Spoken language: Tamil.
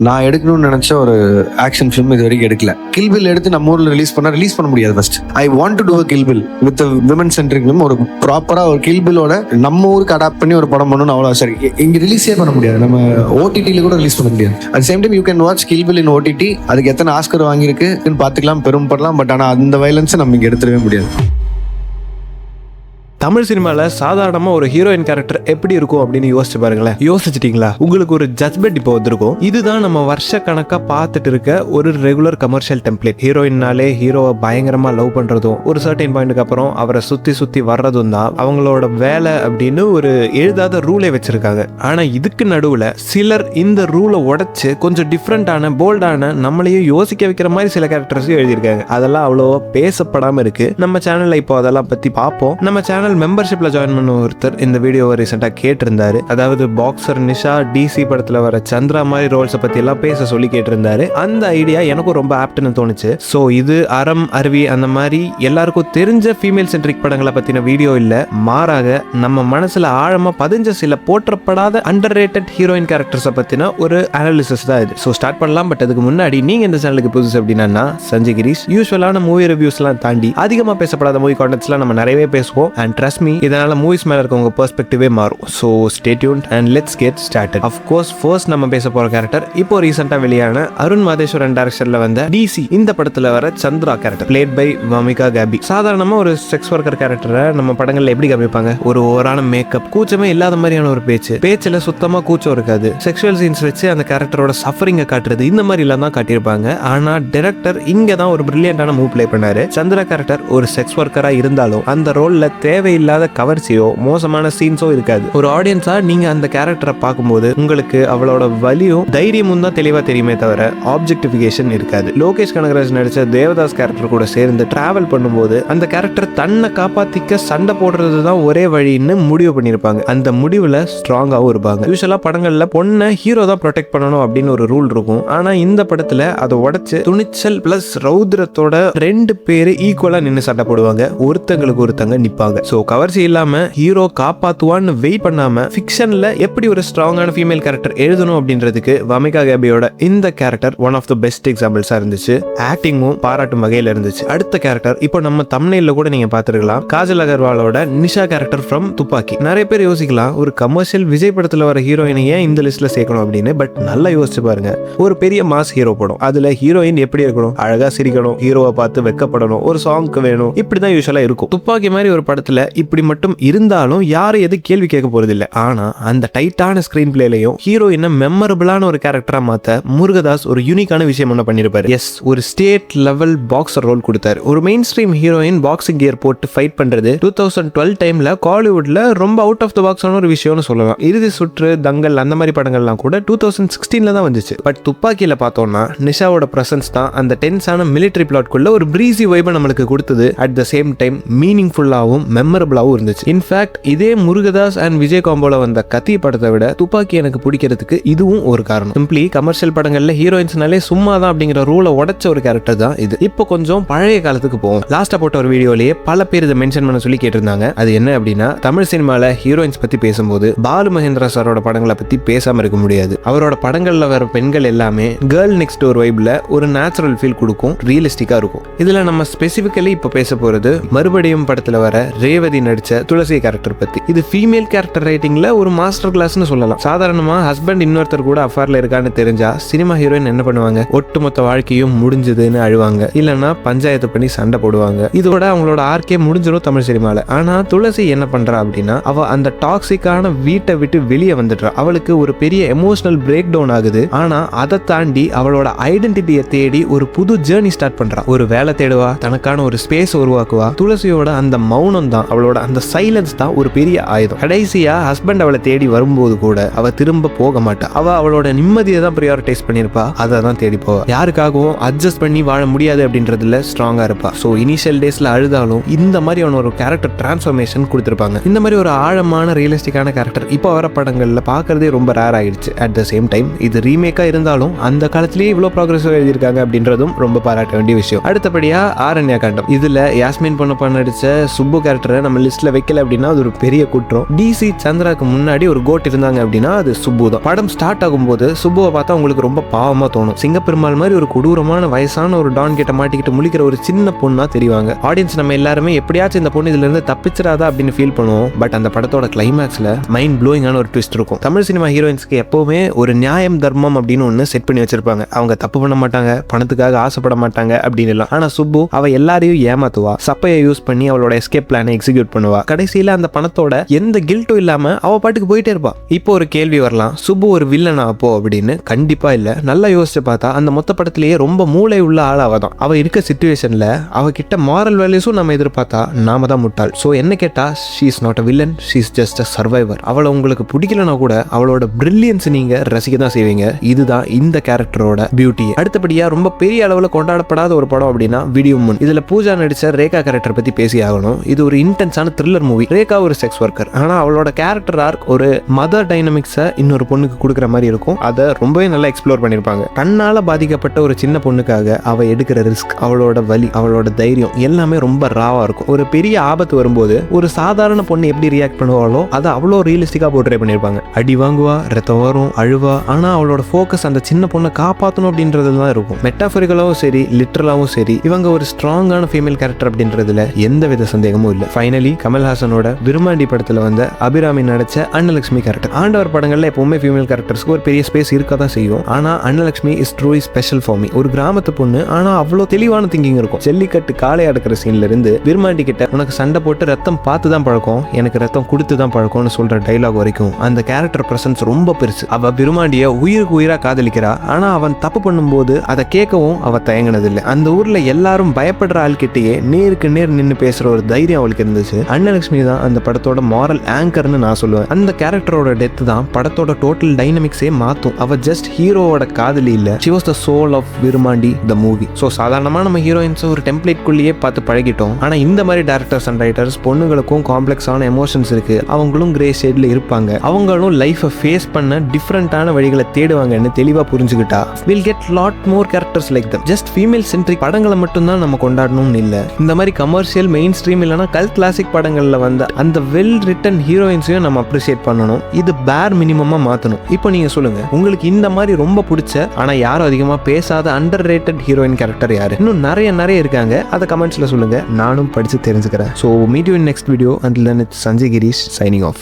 நான் எடுக்கணும்னு நினைச்ச ஒரு ஆக்ஷன் ஃபிலிம் இது வரைக்கும் எடுக்கல. கில் பில் எடுத்து நம்ம ஊர்ல ரிலீஸ் பண்ண முடியாது. First I want to do a Kill Bill with women centric film. ஒரு ப்ராப்பரா ஒரு கில் பில்லோட நம்ம ஊருக்கு அடாப்ட் பண்ணி ஒரு படம் பண்ணணும்னு அவ்வளோ சரி. இங்க ரிலீஸே பண்ண முடியாது, நம்ம ஓடிடியில கூட ரிலீஸ் பண்ண முடியாது. At same time you can watch Kill Bill in OTT. அதுக்கு எத்தனை ஆஸ்கர் வாங்கியிருக்குன்னு பார்த்துக்கலாம், பெருமைப்படலாம். பட் ஆனால் அந்த வயலன்ஸை நம்ம இங்கே எடுத்துடவே முடியாது. தமிழ் சினிமாவில் சாதாரணமாக ஒரு ஹீரோயின் கேரக்டர் எப்படி இருக்கும் அப்படின்னு யோசிச்சு பாருங்களேன். யோசிச்சிட்டிங்களா? உங்களுக்கு ஒரு ஜட்மெண்ட் இப்போ வந்திருக்கும். இதுதான் நம்ம வருஷ கணக்காக பார்த்துட்டு இருக்க ஒரு ரெகுலர் கமர்ஷியல் டெம்ப்ளேட். ஹீரோயின்னாலே ஹீரோவை பயங்கரமாக லவ் பண்ணுறதும் ஒரு சர்டைன் பாயிண்ட்டுக்கு அப்புறம் அவரை சுற்றி வர்றதும் தான் அவங்களோட வேலை அப்படின்னு ஒரு எழுதாத ரூலே வச்சிருக்காங்க. ஆனால் இதுக்கு நடுவில் சிலர் இந்த ரூலை உடைச்சு கொஞ்சம் டிஃப்ரெண்டான போல்டான நம்மளையும் யோசிக்க வைக்கிற மாதிரி சில கேரக்டர்ஸையும் எழுதியிருக்காங்க. அதெல்லாம் அவ்வளோ பேசப்படாமல் இருக்கு. நம்ம சேனலில் இப்போ அதெல்லாம் பற்றி பார்ப்போம். நம்ம சேனல் மெம்பர்ஷிப்ல ஜாயின் பண்ண ஒருத்தர் இந்த வீடியோவை ரீசெண்டாக கேட்டிருந்தாரு. அதாவது பாக்ஸர் நிஷா, டிசி படத்துல வர சந்திரா மாதிரி ரோல்ஸை பத்தி எல்லாம் பேச சொல்லி கேட்டிருந்தாரு. அந்த ஐடியா எனக்கும் ரொம்ப ஆப்ட்னு தோணுச்சு. ஸோ இது அறம் அருவி அந்த மாதிரி எல்லாருக்கும் தெரிஞ்ச ஃபீமேல் சென்ட்ரிக் படங்களை பத்தின வீடியோ இல்ல, மாறாக நம்ம மனசுல ஆழமா பதிஞ்ச சில போற்றப்படாத அண்டர் ரேட்டட் ஹீரோயின் கேரக்டர்ஸை பத்தின ஒரு அனாலிசிஸ் தான் இது. ஸோ ஸ்டார்ட் பண்ணலாம். பட் அதுக்கு முன்னாடி நீங்க இந்த சேனலுக்கு புதுசு அப்படின்னா சஞ்சய் கிரீஷ். யூஸ்வலான மூவி ரிவ்யூஸ்லாம் தாண்டி அதிகமாக பேசப்படாத மூவி கான்டென்ட்ஸ்லாம் நம்ம நிறையவே பேசுவோம். அண்ட் trust me, இதனால மூவிஸ் மேல இருக்க உங்க பெர்ஸ்பெக்டிவே மாறும். So stay tuned and let's get started. Of course first நம்ம பேச போற கேரக்டர் இப்போ ரீசெண்டா வெளியான அருண் மாதேஸ்வரன் டைரக்ஷன்ல வந்த டிசி இந்த படத்துல வர Chandra character played by Wamiqa Gabbi. சாதாரணமா ஒரு செக்ஸ் ஒர்க்கர் கேரக்டரை நம்ம படங்கள்ல எப்படி காமிப்பாங்க? ஒரு ஓவரான மேக்கப், கூச்சமே இல்லாத மாதிரியான ஒரு பேச்சுல சுத்தமா கூச்சம் இருக்காது. செக்ஷுவல் சீன்ஸ் வச்சு அந்த கேரக்டரோட சஃபரிங்கை காட்டுறது இந்த மாதிரி எல்லாம் தான் காட்டியிருப்பாங்க. ஆனா டைரக்டர் இங்க தான் ஒரு பிரில்லியண்டான மூவ் பிளே பண்ணாரு. சந்திரா கேரக்டர் ஒரு செக்ஸ் ஒர்க்கரா இருந்தாலும் அந்த ரோல்ல தேவையில்லாத கவர்ச்சியோ மோசமான சீன்ஸோ இருக்காது. ஒரு ஆடியன்ஸா நீங்க அந்த கேரக்டரை பார்க்கும்போது உங்களுக்கு அவளோட வலியும் தைரியமும் தான் தெளிவா தெரியுமே தவிர ஆப்ஜெக்டிஃபிகேஷன் இருக்காது. லோகேஷ் கனகராஜ் நடிச்ச தேவதாஸ் கேரக்டர் கூட சேர்ந்து டிராவல் பண்ணும்போது அந்த கேரக்டர் தன்னை காப்பாத்திக்க சண்டை போடுறது தான் ஒரே வழின்னு முடிவு பண்ணியிருப்பாங்க. அந்த முடிவுல ஸ்ட்ராங்காகவும் இருப்பாங்க. யூஸ்வலா படங்கள்ல பொண்ணை ஹீரோ தான் ப்ரொடெக்ட் பண்ணணும் அப்படின்னு ஒரு ரூல் இருக்கும். ஆனா இந்த படத்துல அதை உடைச்சு துணிச்சல் பிளஸ் ரௌத்ரத்தோட ரெண்டு பேரு ஈக்குவலா நின்று சண்டை போடுவாங்க. ஒருத்தங்களுக்கு ஒருத்தங்க நிப்பாங்க. ஸோ கவர்ச்சி இல்லாம ஹீரோ காப்பாத்துவான்னு வெயிட் பண்ணாம ஃபிக்ஷன்ல எப்படி ஒரு ஸ்ட்ராங்கான ஃபீமேல் கேரக்டர் எழுதணும் அப்படின்றதுக்கு வமிகா காபியோட இந்த character one of the best எக்ஸாம்பிள்ஸா இருந்துச்சு. ஆக்டிங்கும் பாராட்டும் வகையில இருந்துச்சு. அடுத்த கேரக்டர் இப்போ நம்ம தம்ப்நெயில்ல கூட நீங்க பாத்துருக்கலாம். காஜல் அகர்வாலோட நிஷா கேரக்டர் ஃப்ரம் துப்பாக்கி. நிறைய பேர் யோசிக்கலாம் ஒரு கமர்ஷியல் விஜய் படத்துல வர ஹீரோயினை ஏன் இந்த லிஸ்ட்ல சேர்க்கணும் அப்படின்னு. பட் நல்லா யோசிச்சு பாருங்க, ஒரு பெரிய மாஸ் ஹீரோ படம், அதுல ஹீரோயின் எப்படி இருக்கணும்? அழகா சிரிக்கணும், ஹீரோவை பார்த்து வெக்கப்படணும், ஒரு சாங்க்கு வேணும், இப்படிதான் யூஸ்வலா இருக்கும். துப்பாக்கி மாதிரி ஒரு படத்துல இப்படி மட்டும் இருந்தாலும் யாரும் எது கேள்வி கேட்க போறது இல்லை. ஆனா அந்த டைட்டான ஸ்கிரீன் பிளேலையும் ஹீரோயினை மெமரபிளான ஒரு கேரக்டரா மாத்த முருகதாஸ் ஒரு யூனிக்கான விஷயம் ஒன்று பண்ணிருப்பாரு. எஸ், ஒரு ஸ்டேட் லெவல் பாக்ஸர் ரோல் கொடுத்தாரு. ஒரு main stream heroine boxing gear போட்டு ஃபைட் பண்றது 2012 டைம்ல காலிவுட்ல ரொம்ப அவுட் ஆஃப் த பாக்ஸான ஒரு விஷயம்னு சொல்லலாம். இறுதி சுற்று, தங்கல் அந்த மாதிரி படங்கள்லாம் கூட 2016 தான் வந்துச்சு. பட் துப்பாக்கியில பார்த்தோம்னா நிஷாவோட பிரசன்ஸ் தான் அந்த டென்ஸான மிலிட்டரி பிளாட்குள்ள ஒரு பிரீசி வைபை நம்மளுக்கு கொடுத்தது. அட் த சேம் டைம் மீனிங்ஃபுல்லாகவும் மெமரபிளாகவும் இருந்துச்சு. இன்ஃபேக்ட் இதே முருகதாஸ் அண்ட் விஜய் காம்போல வந்த கத்தி படத்தை விட துப்பாக்கி எனக்கு பிடிக்கிறதுக்கு இதுவும் ஒரு காரணம். சிம்பிளி கமர்ஷியல் படங்கள்ல ஹீரோயின்ஸ்னாலே சும்மா தான் அப்படிங்கிற ரூலை உடைச்ச ஒரு கேரக்டர் தான் இது. இப்போ கொஞ்சம் பழைய காலத்துக்கு போவோம். லாஸ்டா போட்ட ஒரு வீடியோலயே பல பேர் இதை மென்ஷன் பண்ண சொல்லி கேட்டிருந்தாங்க. அது என்ன அப்படின்னா, தமிழ் சினிமால ஹீரோயின்ஸ் பத்தி பேசும்போது பாலு மகேந்திரா சாரோட படங்களை பத்தி பேசாம இருக்க முடியாது. அவரோட படங்கள்ல வர பெண்கள் எல்லாமே கேர்ள் நெக்ஸ்ட் டோர் வைப்ல ஒரு நேச்சுரல் ஃபீல் கொடுக்கும், ரியலிஸ்டிக்கா இருக்கும். இதுல நம்ம ஸ்பெசிபிக்கலி இப்ப பேச போறது மறுபடியும் படத்துல வர ரேவதி நடிச்ச துளசி கேரக்டர் பத்தி. இது ஃபீமேல் கேரக்டர் ரைட்டிங்ல ஒரு மாஸ்டர் கிளாஸ்னு சொல்லலாம். சாதாரணமா ஹஸ்பண்ட் இன்னொருத்தர் கூட அஃபேர்ல இருக்கான்னு தெரிஞ்சா சினிமா ஹீரோயின் என்ன பண்ணுவாங்க? ஒட்டுமொத்த வாழ்க்கையும் முடிஞ்சதுன்னு அழுவாங்க, இல்லைன்னா பஞ்சாயத்து பண்ணி சண்டை போடுவாங்க. இதோட அவங்களோட ஆர்க்கே முடிஞ்சிடும் தமிழ் சினிமால. ஆனா துளசி என்ன பண்றா அப்படின்னா, அவ அந்த டாக்ஸிக்கான வீட்டை விட்டு வெளியே வந்துடுறா. அவளுக்கு ஒரு பெரிய எமோஷனல் பிரேக் டவுன் ஆகுது. ஆனா அதை தாண்டி அவளோட ஐடென்டிட்டியை தேடி ஒரு புது ஜேர்னி ஸ்டார்ட் பண்றா. ஒரு வேலை தேடுவா, தனக்கான ஒரு ஸ்பேஸ் உருவாக்குவா. துளசியோட அந்த மௌனம் தான், அவளோட அந்த சைலன்ஸ் தான் ஒரு பெரிய ஆயுதம். கடைசியா ஹஸ்பண்ட் அவளை தேடி வரும்போது கூட அவ திரும்ப போக மாட்டா. அவ அவளோட நிம்மதியை தான் ப்ரியாரிட்டைஸ் பண்ணிருப்பா, அதை தான் தேடி போவா. யாருக்காகவும் அட்ஜஸ்ட் பண்ணி வாழ முடியாது அப்படின்றதுல ஸ்ட்ராங்கா இருப்பா. ஸோ இனிஷியல் டேஸ்ல அழுதாலும் இந்த மாதிரி அவன் ஒரு கேரக்டர் டிரான்ஸ்ஃபர்மேஷன் கொடுத்திருப்பாங்க. இந்த மாதிரி ஒரு ஆழமான ரியலிஸ்டிக்கான கேரக்டர் இப்போ வர படங்கள்ல பாக்குறதே ரொம்ப ரேர் ஆயிடுச்சு. அட் த சேம் டைம் இது ரீமேக்கா இருந்தாலும் அந்த காலத்திலேயே இவ்வளவு ப்ராக்ரஸிவா எழுதியிருக்காங்க அப்படின்றதும் ரொம்ப பாராட்ட வேண்டிய விஷயம். அடுத்தபடியா ஆரண்யா காண்டம். இதுல யாஸ்மின் பொன்னப்பா நடிச்ச சுப்பு கேரக்டரை நம்ம லிஸ்ட்ல வைக்கல அப்படின்னா அது ஒரு பெரிய குற்றம். டிசி சந்திராக்கு முன்னாடி ஒரு கோட் இருந்தாங்க அப்படின்னா அது சுப்பு தான். படம் ஸ்டார்ட் ஆகும்போது சுப்புவை பார்த்தா உங்களுக்கு ரொம்ப பாவமா தோணும். சிங்கப்பெருமாள் மாதிரி ஒரு கொடூரமான வயசான ஒரு டான் கிட்ட மாட்டிக்கிட்டு முழிக்கிற ஒரு சின்ன பொண்ணா தெரிவாங்க. ஆடியன்ஸ் நம்ம எல்லாருமே எப்படியாச்சும் இந்த பொண்ணு இதுல இருந்து தப்பிச்சிடாதா அப்படின்னு ஃபீல் பண்ணுவோம். பட் அந்த படத்தோட கிளைமேக்ஸ்ல மைண்ட் ப்ளோயிங்கான ஒரு ட்விஸ்ட் இருக்கும். தமிழ் சினிமா ஹீரோயின்ஸ்க்கு எப்பவுமே ஒரு நியாயம் தர்மம் அப்படின்னு ஒன்று செட் பண்ணி வச்சிருப்பாங்க. அவங்க தப்பு பண்ண மாட்டாங்க, பணத்துக்காக ஆசைப்பட மாட்டாங்க அப்படின்னு எல்லாம். ஆனா சுப்பு அவ எல்லாரையும் ஏமாத்துவா, சப்பையை யூஸ் பண்ணி அவளோட எஸ்கேப் பிளானை எக்ஸிக்யூட் பண்ணுவா. கடைசியில அந்த பணத்தோட எந்த கில்ட்டும் இல்லாம அவ பாட்டுக்கு போயிட்டே இருப்பா. இப்போ ஒரு கேள்வி வரலாம், சுப்பு ஒரு வில்லனா அப்போ அப்படின்னு? கண்டிப்பா இல்ல. நல்லா யோசிச்சு பார்த்தா அந்த மொத்த படத்திலேயே ரொம்ப மூளை உள்ள ஆள் அவ தான். அவ இருக்க சிச்சுவேஷன்ல அவகிட்ட மாரல் வேல்யூஸும் நம்ம எதிர்பார்த்தா நாம தான் முட்டாள். சோ என்ன கேட்டா she is not a villain, she is just a survivor. அவளை உங்களுக்கு பிடிக்கலனா கூட அவளோட பிரில்லியன்ஸ் நீங்க ரசிக்க தான் செய்வீங்க. இதுதான் இந்த கேரக்டரோட பியூட்டி. அடுத்தபடியா ரொம்ப பெரிய அளவுல கொண்டாடப்படாத ஒரு படம் அப்படின்னா விடியும் முன். இதுல பூஜா நடிச்ச ரேகா கேரக்டர் பத்தி பேசி ஆகணும். இது ஒரு இன்டென்ஸான த்ரில்லர் மூவி. ரேகா ஒரு செக்ஸ் ஒர்க்கர். ஆனா அவளோட கேரக்டர் ஆர்க் ஒரு மதர் டைனமிக்ஸை இன்னொரு பொண்ணுக்கு கொடுக்குற மாதிரி இருக்கும். அதை ரொம்பவே நல்லா எக்ஸ்ப்ளோர் பண்ணிருப்பாங்க. தன்னால பாதிக்கப்பட்ட ஒரு சின்ன பொண்ணுக்காக அவ எடுக்கிற ரிஸ்க், அவளோட வலி, அவளோட தைரியம் எல்லாமே ரொம்ப ராவா இருக்கும். ஒரு பெரிய ஆபத்து வரும்போது ஒரு சாதாரண பொண்ணு எப்படி ரியாக்ட் பண்ணுவாளோ அதை அவ்வளோ ரியலிஸ்டிக்கா போர்ட்ரே பண்ணிருப்பாங்க. அடி வாங்குவா, ரத்தம் வரும், அழுவா. ஆனா அவளோட ஃபோக்கஸ் அந்த சின்ன பொண்ணை காப்பாற்றணும் அப்படின்றதுல தான் இருக்கும். மெட்டாஃபரிக்கலாவும் சரி, லிட்டரலாவும் சரி, இவங்க ஒரு ஸ்ட்ராங்கான ஃபீமேல் கேரக்டர் அப்படின்றதுல எந்த வித சந்தேகமும் இல்லை. ஃபைனலி கமல்ஹாசனோட விருமாண்டி படத்துல வந்து அபிராமி நடிச்ச அன்னலட்சுமி கேரக்டர். ஆண்டவர் படங்கள்ல எப்பவுமே ஃபீமேல் கேரக்டர்ஸ்க்கு ஒரு பெரிய ஸ்பேஸ் இருக்க தான் செய்யும். ஆனா Annalakshmi is truly special for me. ஒரு கிராமத்து பொண்ணு, ஆனா அவ்வளோ தெளிவான திங்கிங் இருக்கும். ஜல்லிக்கட்டு காளை அடக்கிற சீன்ல இருந்து விருமாண்டி கிட்ட உனக்கு சண்டை போட்டு ரத்தம் பார்த்து தான் பழக்கம், எனக்கு ரத்தம் கொடுத்து தான் பழக்கம்னு சொல்ற டைலாக் வரைக்கும் அந்த கேரக்டர் பிரசன்ஸ் ரொம்ப பெருசு. அவ விருமாண்டிய உயிருக்கு உயிரா காதலிக்கிறா. ஆனா அவன் தப்பு பண்ணும்போது அதை கேட்கவும் அவ தயங்கினதில்லை. அந்த ஊர்ல எல்லாரும் பயப்படுற ஆள்கிட்டயே நேருக்கு நேர் நின்று பேசுற ஒரு தைரியம் அவளுக்கு இருந்துச்சு. அன்னலட்சுமி தான் அந்த படத்தோட மாரல் ஆங்கர்னு நான் சொல்லுவேன். அந்த கேரக்டரோட டெத் தான் படத்தோட டோட்டல் டைனமிக்ஸே மாத்தும். அவ ஜஸ்ட் ஹீரோவோட காதலி இல்ல, she was the soul of Virumandi the movie. So சாதாரணமா நம்ம ஹீரோயின்ஸ் ஒரு டெம்ப்ளேட் குள்ளேயே பார்த்து பழகிட்டோம். ஆனா இந்த மாதிரி டேரக்டர்ஸ் அண்ட் ரைட்டர்ஸ் பொண்ணுங்களுக்கும் காம்ப்ளெக்ஸான எமோஷன்ஸ் இருக்கு, அவங்களும் கிரே ஷேட்ல இருப்பாங்க, அவங்களும் லைஃபை ஃபேஸ் பண்ண டிஃப்ரெண்டான வழிகளை தேடுவாங்கன்னு தெளிவா புரிஞ்சுக்கிட்டா will get lot more characters like them. Just female centric படங்களை மட்டும் தான் நம்ம கொண்டாடணும்னு இல்ல. இந்த மாதிரி கமர்ஷியல் மெயின் ஸ்ட்ரீம் இல்லைனா கல்ட் கிளாசிக் படங்கள்ல வந்த அந்த வெல் ரிட்டன் ஹீரோயின்ஸையும் நம்ம அப்ரிஷியேட் பண்ணணும். இது பேர் மினிமமா மாத்தணும். இப்போ நீங்க சொல்லுங்க, உங்களுக்கு இந்த மாதிரி ரொம்ப பிடிச்ச ஆனா யாரும் அதிகமா பேசாத அண்டர் ரேட்டட் ஹீரோயின் கேரக்டர் யாரு? இன்னும் நிறைய இருக்காங்க. அதை கமெண்ட்ஸ்ல சொல்லுங்க, நானும் படிச்சு தெரிஞ்சுக்கிறேன். So meet you in next video. Until then, it's Sanjay Girish signing off.